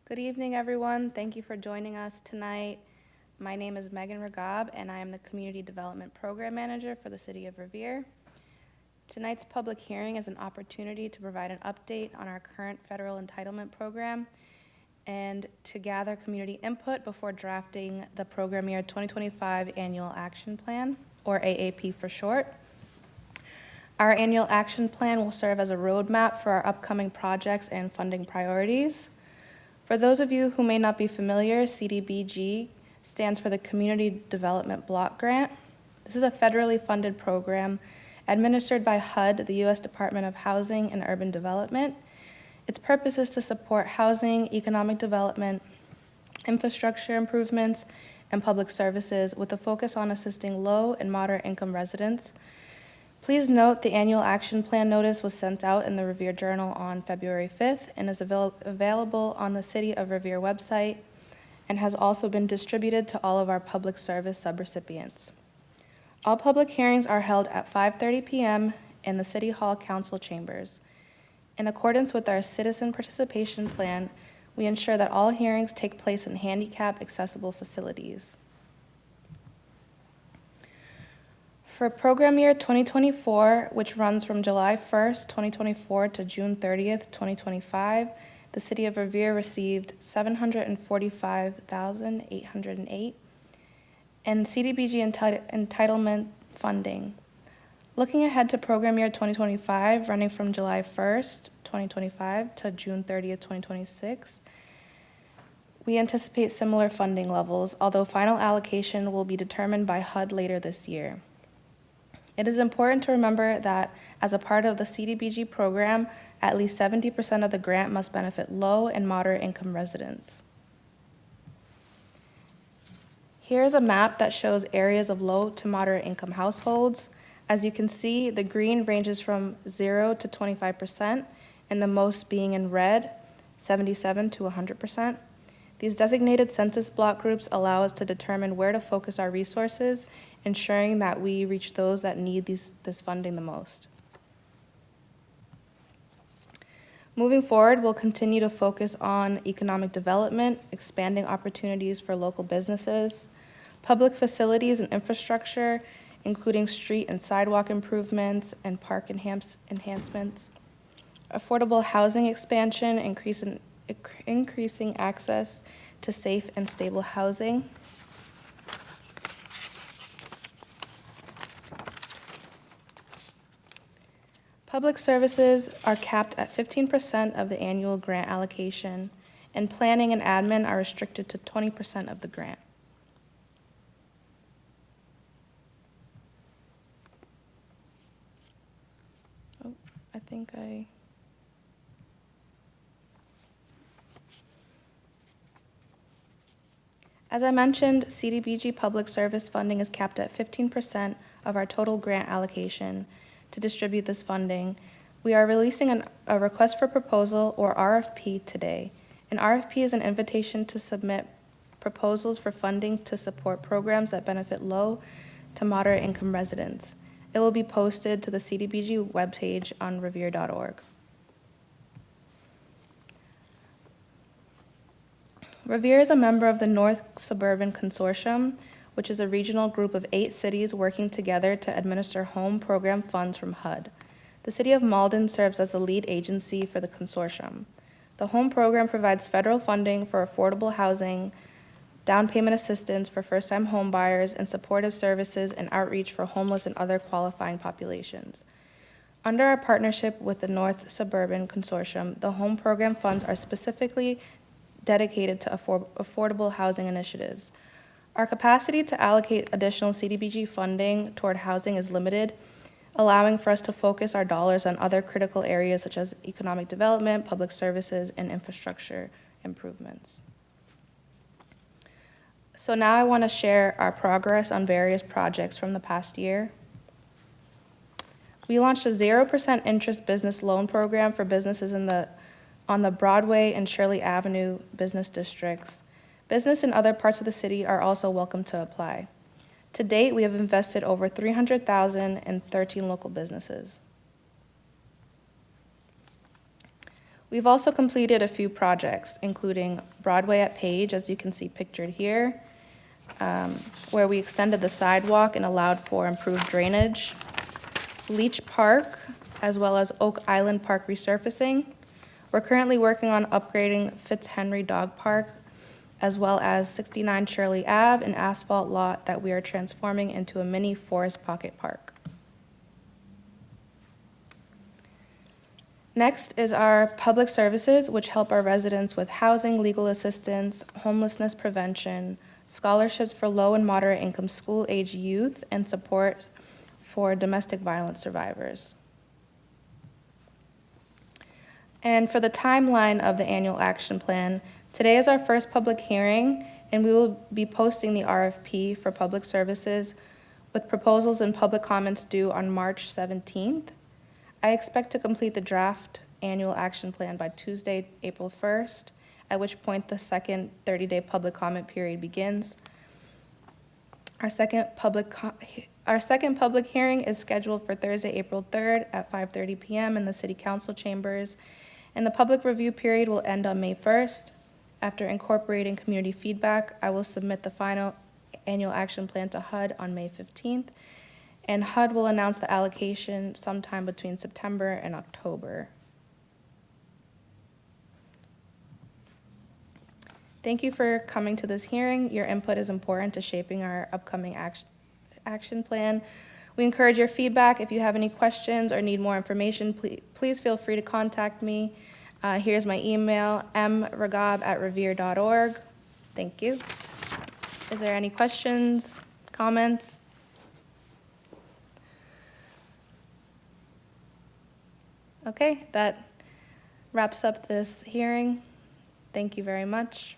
Good evening, everyone. Thank you for joining us tonight. My name is Megan Regab, and I am the Community Development Program Manager for the City of Revere. Tonight's public hearing is an opportunity to provide an update on our current federal entitlement program and to gather community input before drafting the program year 2025 Annual Action Plan, or AAP for short. Our annual action plan will serve as a roadmap for our upcoming projects and funding priorities. For those of you who may not be familiar, CDBG stands for the Community Development Block Grant. This is a federally funded program administered by HUD, the U.S. Department of Housing and Urban Development. Its purpose is to support housing, economic development, infrastructure improvements, and public services with a focus on assisting low and moderate income residents. Please note the annual action plan notice was sent out in the Revere Journal on February 5th and is available on the City of Revere website and has also been distributed to all of our public service subrecipients. All public hearings are held at 5:30 p.m. in the City Hall Council chambers. In accordance with our citizen participation plan, we ensure that all hearings take place in handicap-accessible facilities. For program year 2024, which runs from July 1st, 2024 to June 30th, 2025, the City of Revere received $745,808 in CDBG entitlement funding. Looking ahead to program year 2025, running from July 1st, 2025 to June 30th, 2026, we anticipate similar funding levels, although final allocation will be determined by HUD later this year. It is important to remember that as a part of the CDBG program, at least 70% of the grant must benefit low and moderate income residents. Here is a map that shows areas of low to moderate income households. As you can see, the green ranges from 0 to 25%, and the most being in red, 77 to 100%. These designated census block groups allow us to determine where to focus our resources, ensuring that we reach those that need this funding the most. Moving forward, we'll continue to focus on economic development, expanding opportunities for local businesses, public facilities and infrastructure, including street and sidewalk improvements and park enhancements, affordable housing expansion, increasing access to safe and stable housing, public services are capped at 15% of the annual grant allocation, and planning and admin are restricted to 20% of the grant. As I mentioned, CDBG public service funding is capped at 15% of our total grant allocation. To distribute this funding, we are releasing a request for proposal, or RFP, today. An RFP is an invitation to submit proposals for funding to support programs that benefit low to moderate income residents. It will be posted to the CDBG webpage on revere.org. Revere is a member of the North Suburban Consortium, which is a regional group of 8 cities working together to administer home program funds from HUD. The City of Malden serves as the lead agency for the consortium. The home program provides federal funding for affordable housing, down payment assistance for first-time home buyers, and supportive services and outreach for homeless and other qualifying populations. Under our partnership with the North Suburban Consortium, the home program funds are specifically dedicated to affordable housing initiatives. Our capacity to allocate additional CDBG funding toward housing is limited, allowing for us to focus our dollars on other critical areas such as economic development, public services, and infrastructure improvements. So now I want to share our progress on various projects from the past year. We launched a 0% interest business loan program for businesses on the Broadway and Shirley Avenue business districts. Business in other parts of the city are also welcome to apply. To date, we have invested over $300,000 in 13 local businesses. We've also completed a few projects, including Broadway at Page, as you can see pictured here, where we extended the sidewalk and allowed for improved drainage. Leech Park, as well as Oak Island Park resurfacing. We're currently working on upgrading Fitzhenry Dog Park, as well as 69 Shirley Ave, an asphalt lot that we are transforming into a mini forest pocket park. Next is our public services, which help our residents with housing, legal assistance, homelessness prevention, scholarships for low and moderate income school-age youth, and support for domestic violence survivors. And for the timeline of the annual action plan, today is our first public hearing, and we will be posting the RFP for public services with proposals and public comments due on March 17th. I expect to complete the draft annual action plan by Tuesday, April 1st, at which point the second 30-day public comment period begins. Our second public hearing is scheduled for Thursday, April 3rd at 5:30 p.m. in the City Council chambers, and the public review period will end on May 1st. After incorporating community feedback, I will submit the final annual action plan to HUD on May 15th, and HUD will announce the allocation sometime between September and October. Thank you for coming to this hearing. Your input is important to shaping our upcoming action plan. We encourage your feedback. If you have any questions or need more information, please feel free to contact me. Here's my email, mregab@revere.org. Thank you. Is there any questions, comments? Okay, that wraps up this hearing. Thank you very much.